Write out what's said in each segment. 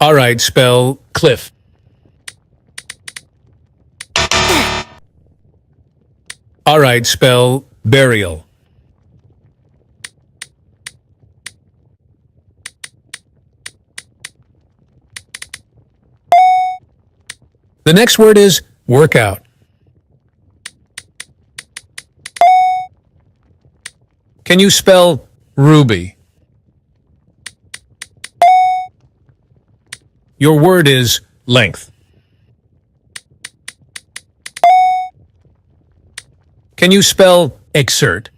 All right, spell cliff. All right, spell burial. The next word is workout. Can you spell ruby? Your word is length. Can you spell exert?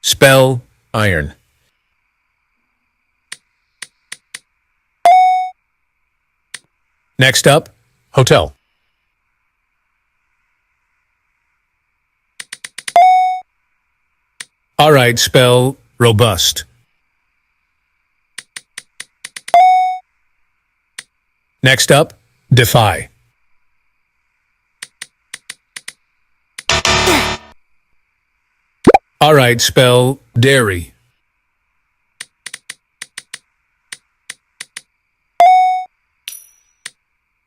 Spell iron. Next up, hotel. All right, spell robust. Next up, defy. All right, spell dairy.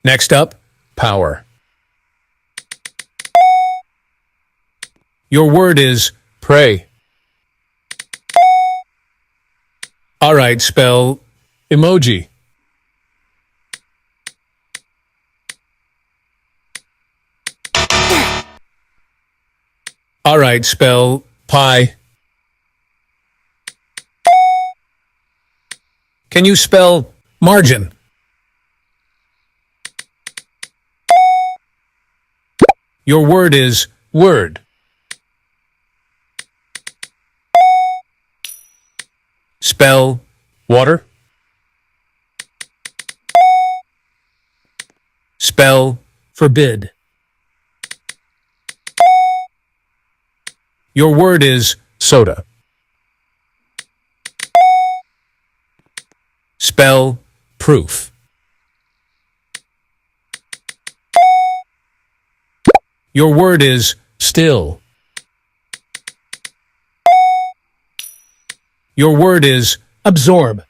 Next up, power. Your word is pray. All right, spell emoji. All right, spell pie. Can you spell margin? Your word is word. Spell water. Spell forbid. Your word is soda. Spell proof. Your word is still. Your word is absorb.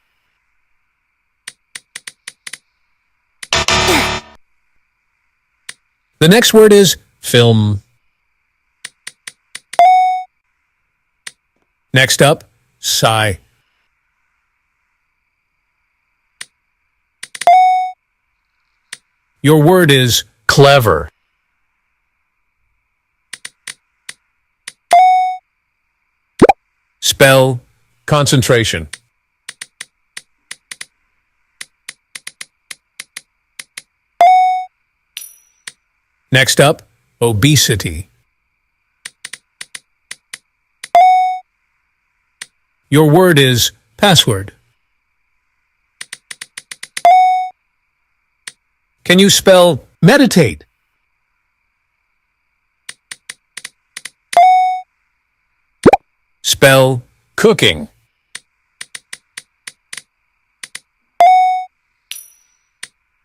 The next word is film. Next up, sigh. Your word is clever. Spell concentration. Next up, obesity. Your word is password. Can you spell meditate? Spell cooking.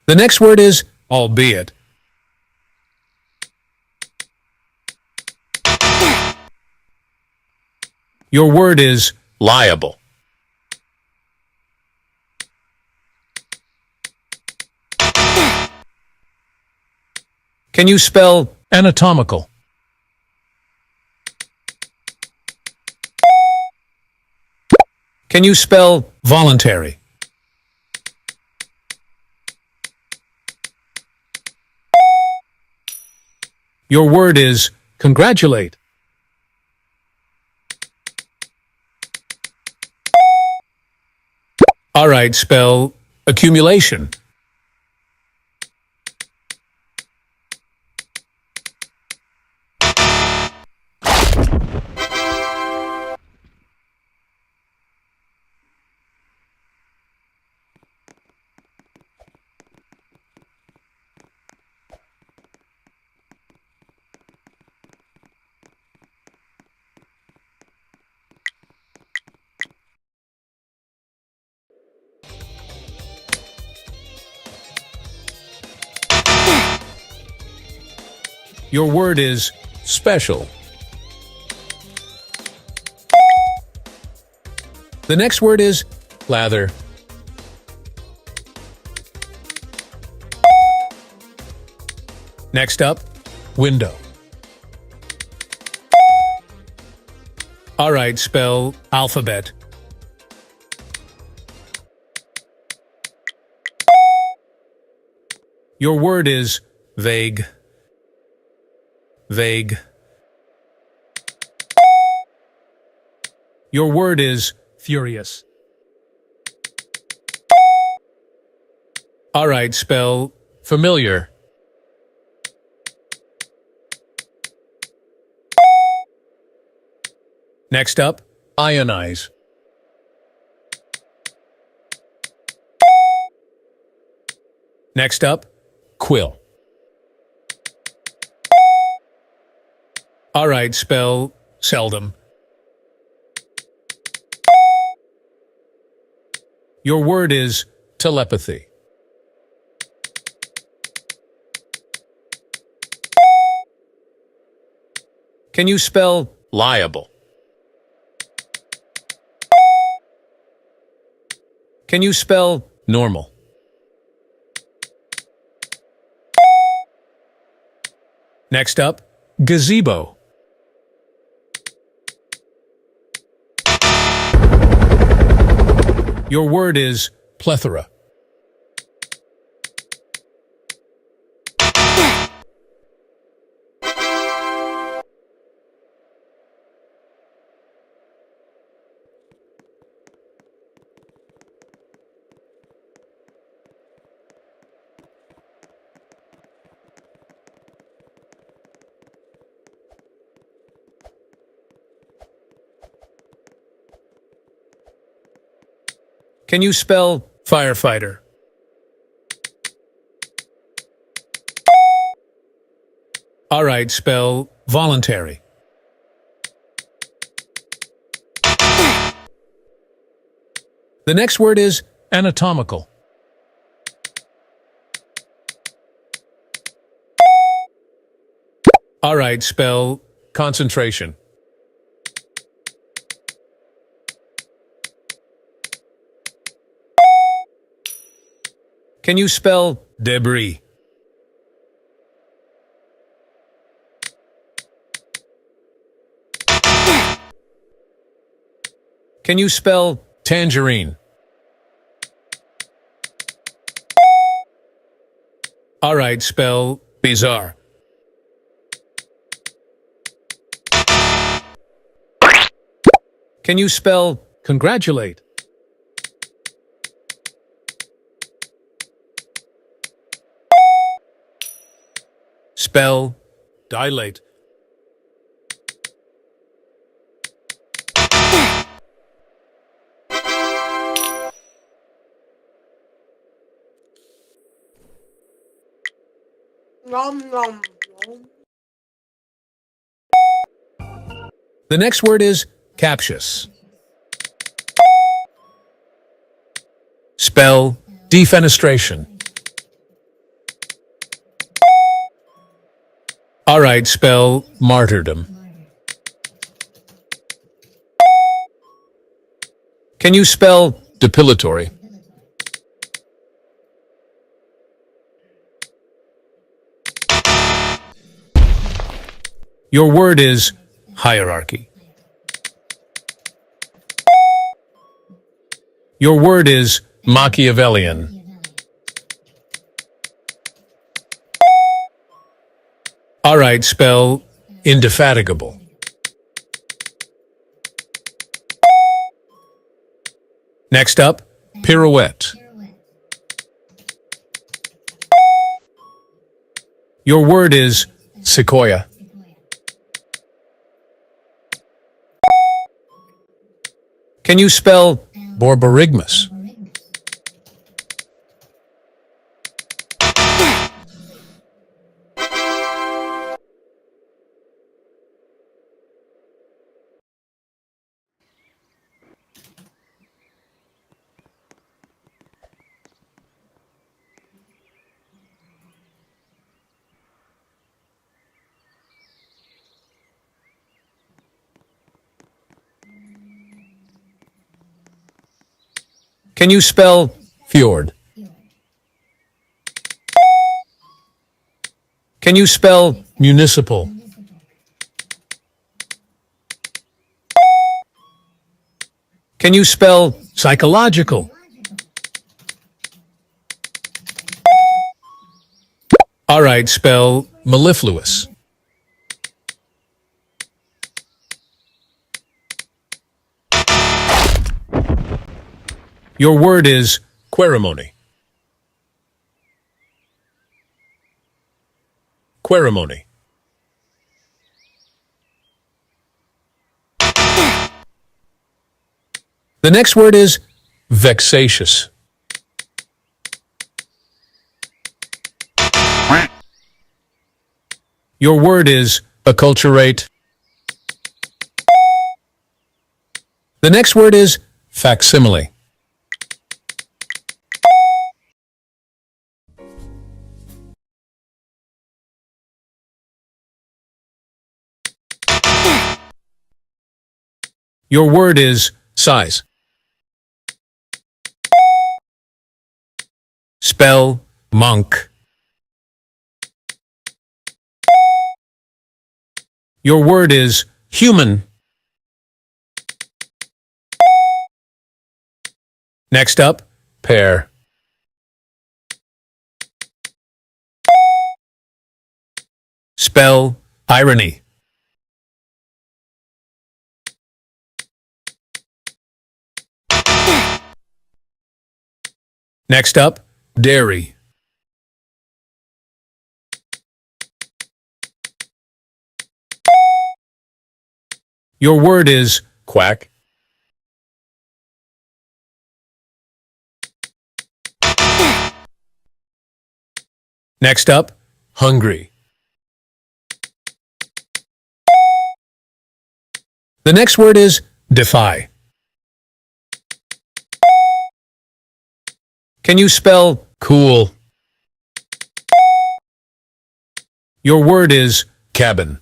The next word is albeit. Your word is liable. Can you spell anatomical? Can you spell voluntary? Your word is congratulate. All right, spell accumulation. Your word is special. The next word is lather. Next up, window. All right, spell alphabet. Your word is vague. Vague. Your word is furious. All right, spell familiar. Next up, ionize. Next up, quill. All right, spell seldom. Your word is telepathy. Can you spell liable? Can you spell normal? Next up, gazebo. Your word is plethora. Can you spell firefighter? All right, spell voluntary. The next word is anatomical. All right, spell concentration. Can you spell debris? Can you spell tangerine? All right, spell bizarre. Can you spell congratulate? Spell dilate. Nom nom nom. The next word is captious. Spell defenestration. All right, spell martyrdom. Can you spell depilatory? Your word is hierarchy. Your word is Machiavellian. All right, spell indefatigable. Next up, pirouette. Your word is sequoia. Can you spell borborygmus? Can you spell fjord? Can you spell municipal? Can you spell psychological? All right, spell mellifluous. Your word is querimony. Querimony. The next word is vexatious. Your word is acculturate. The next word is facsimile. Your word is size. Spell monk. Your word is human. Next up, pair. Spell irony. Next up, dairy. Your word is quack. Next up, hungry. The next word is defy. Can you spell cool? Your word is cabin.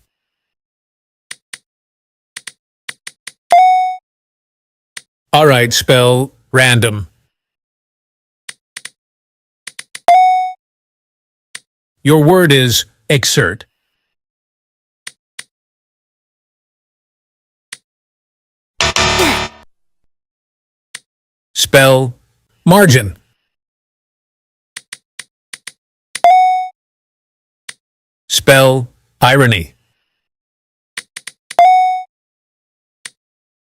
All right, spell random. Your word is exert. Spell margin. Spell irony.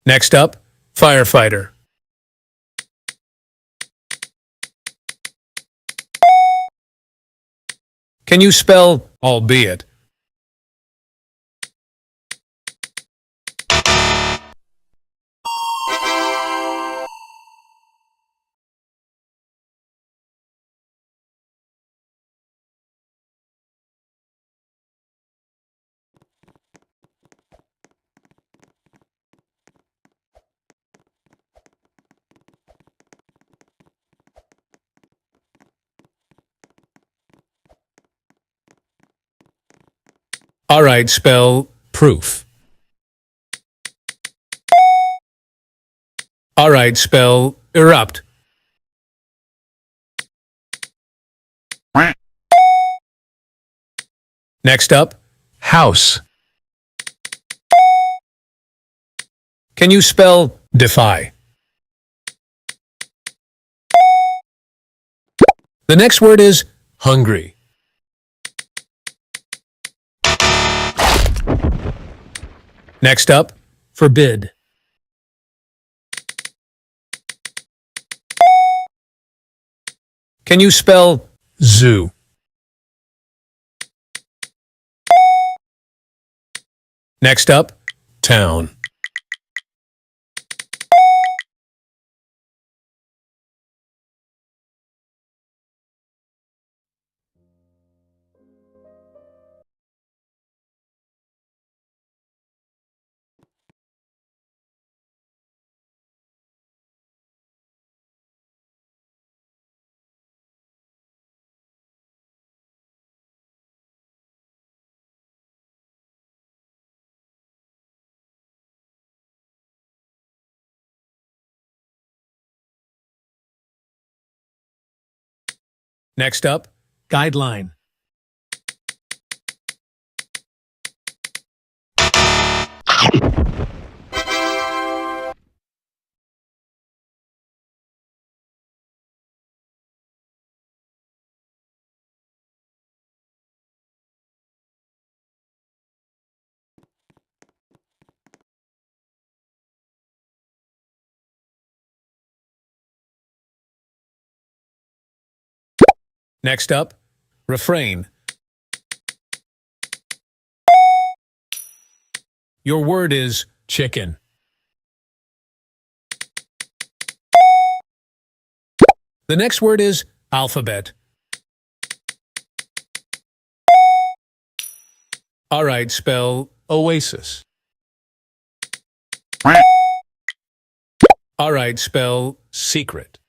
Next up, firefighter. Can you spell albeit? All right, spell proof. All right, spell erupt. Next up, house. Can you spell defy? The next word is hungry. Next up, forbid. Can you spell zoo? Next up, town. Next up, guideline. Next up, refrain. Your word is chicken. The next word is alphabet. All right, spell oasis. All right, spell secret.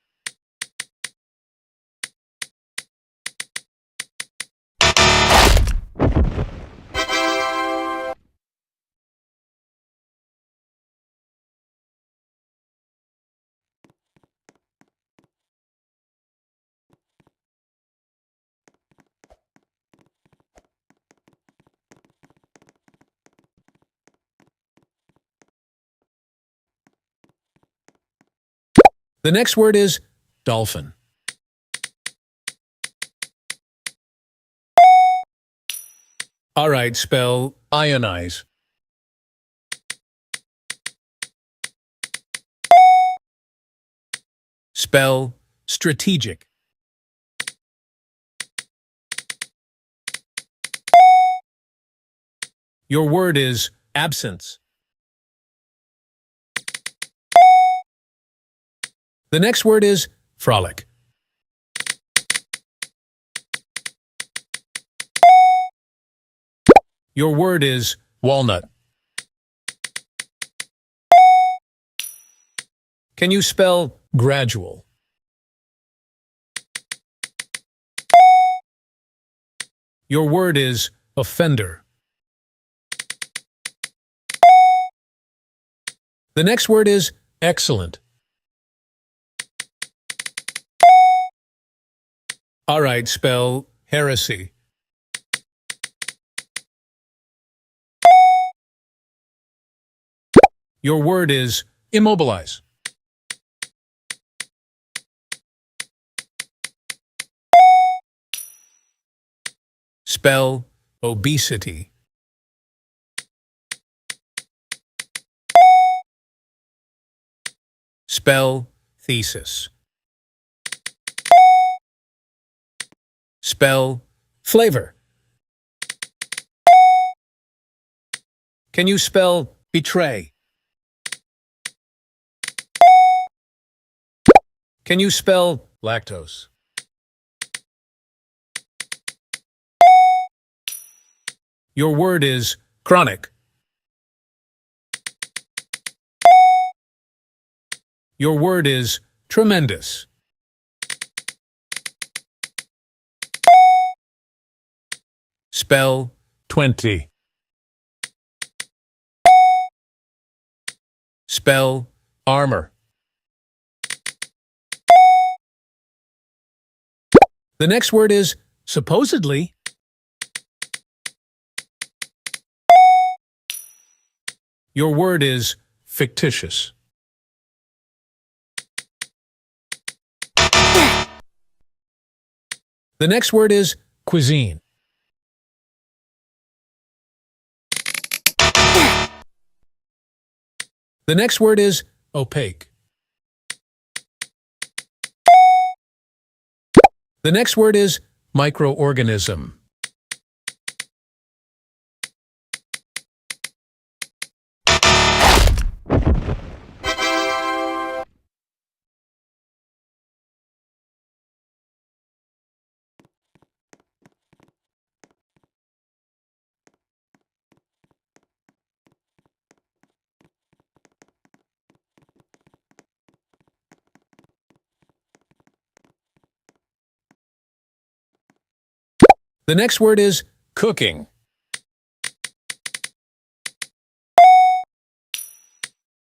The next word is dolphin. All right, spell ionize. Spell strategic. Your word is absence. The next word is frolic. Your word is walnut. Can you spell gradual? Your word is offender. The next word is excellent. All right, spell heresy. Your word is immobilize. Spell obesity. Spell thesis. Spell flavor. Can you spell betray? Can you spell lactose? Your word is chronic. Your word is tremendous. Spell 20. Spell armor. The next word is supposedly. Your word is fictitious. The next word is cuisine. The next word is opaque. The next word is microorganism. The next word is cooking.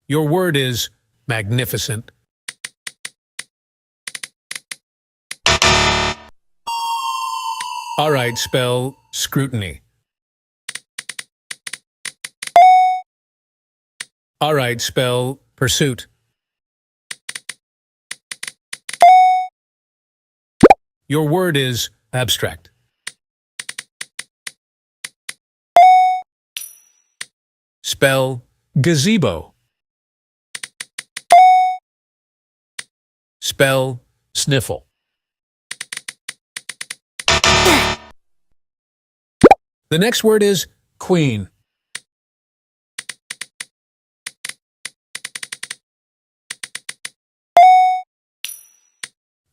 Your word is magnificent. Alright, spell scrutiny. Alright, spell pursuit. Your word is abstract. Spell gazebo. Spell sniffle. The next word is queen.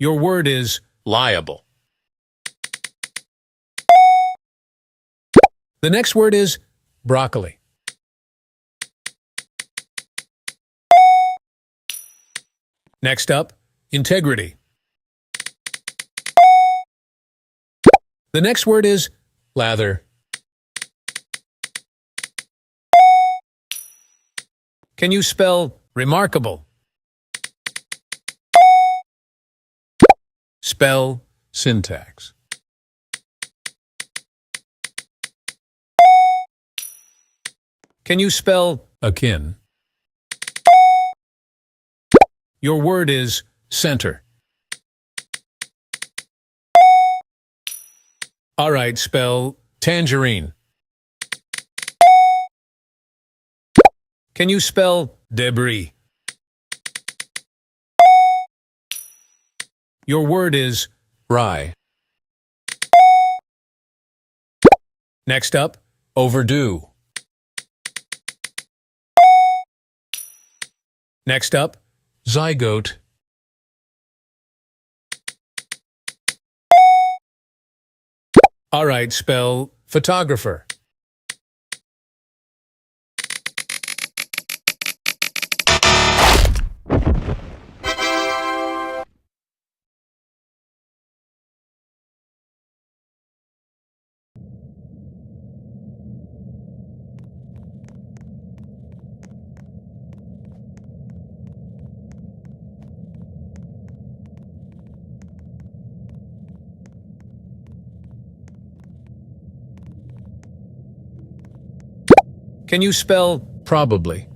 Your word is liable. The next word is broccoli. Next up, integrity. The next word is lather. Can you spell remarkable? Spell syntax. Can you spell akin? Your word is center. Alright, spell tangerine. Can you spell debris? Your word is rye. Next up, overdue. Next up, zygote. Alright, spell photographer. Can you spell probably?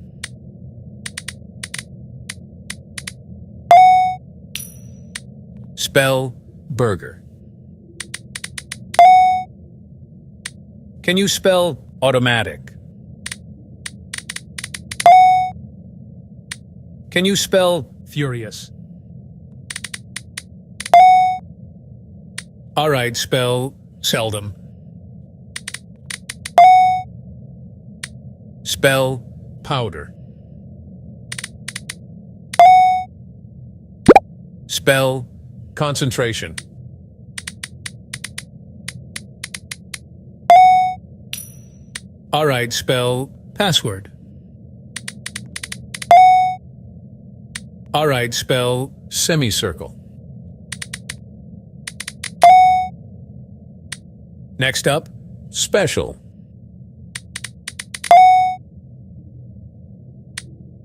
Spell burger. Can you spell automatic? Can you spell furious? Alright, spell seldom. Spell powder. Spell concentration. Alright, spell password. Alright, spell semicircle. Next up, special.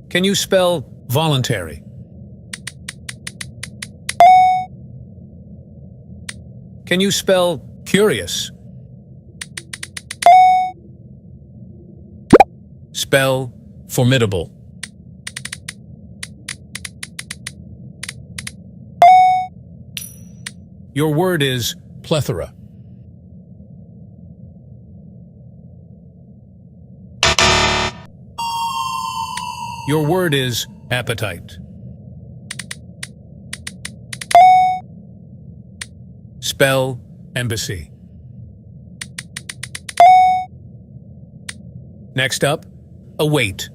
Can you spell voluntary? Can you spell curious? Spell formidable. Your word is plethora. Your word is appetite. Spell embassy. Next up, await.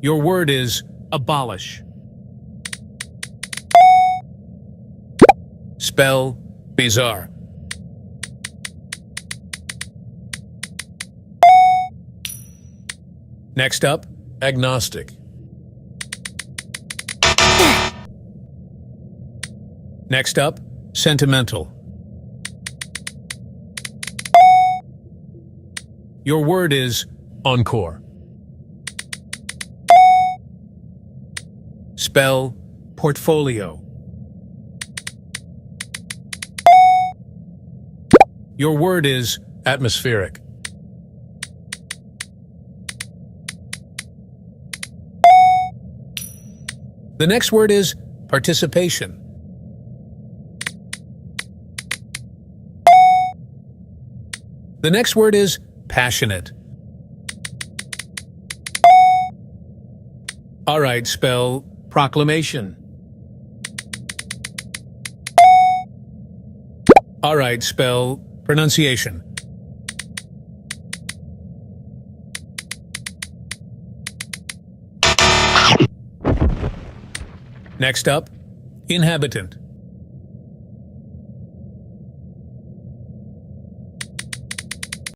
Your word is abolish. Spell bizarre. Next up, agnostic. Next up, sentimental. Your word is encore. Spell portfolio. Your word is atmospheric. The next word is participation. The next word is passionate. All right, spell proclamation. All right, spell pronunciation. Next up, inhabitant.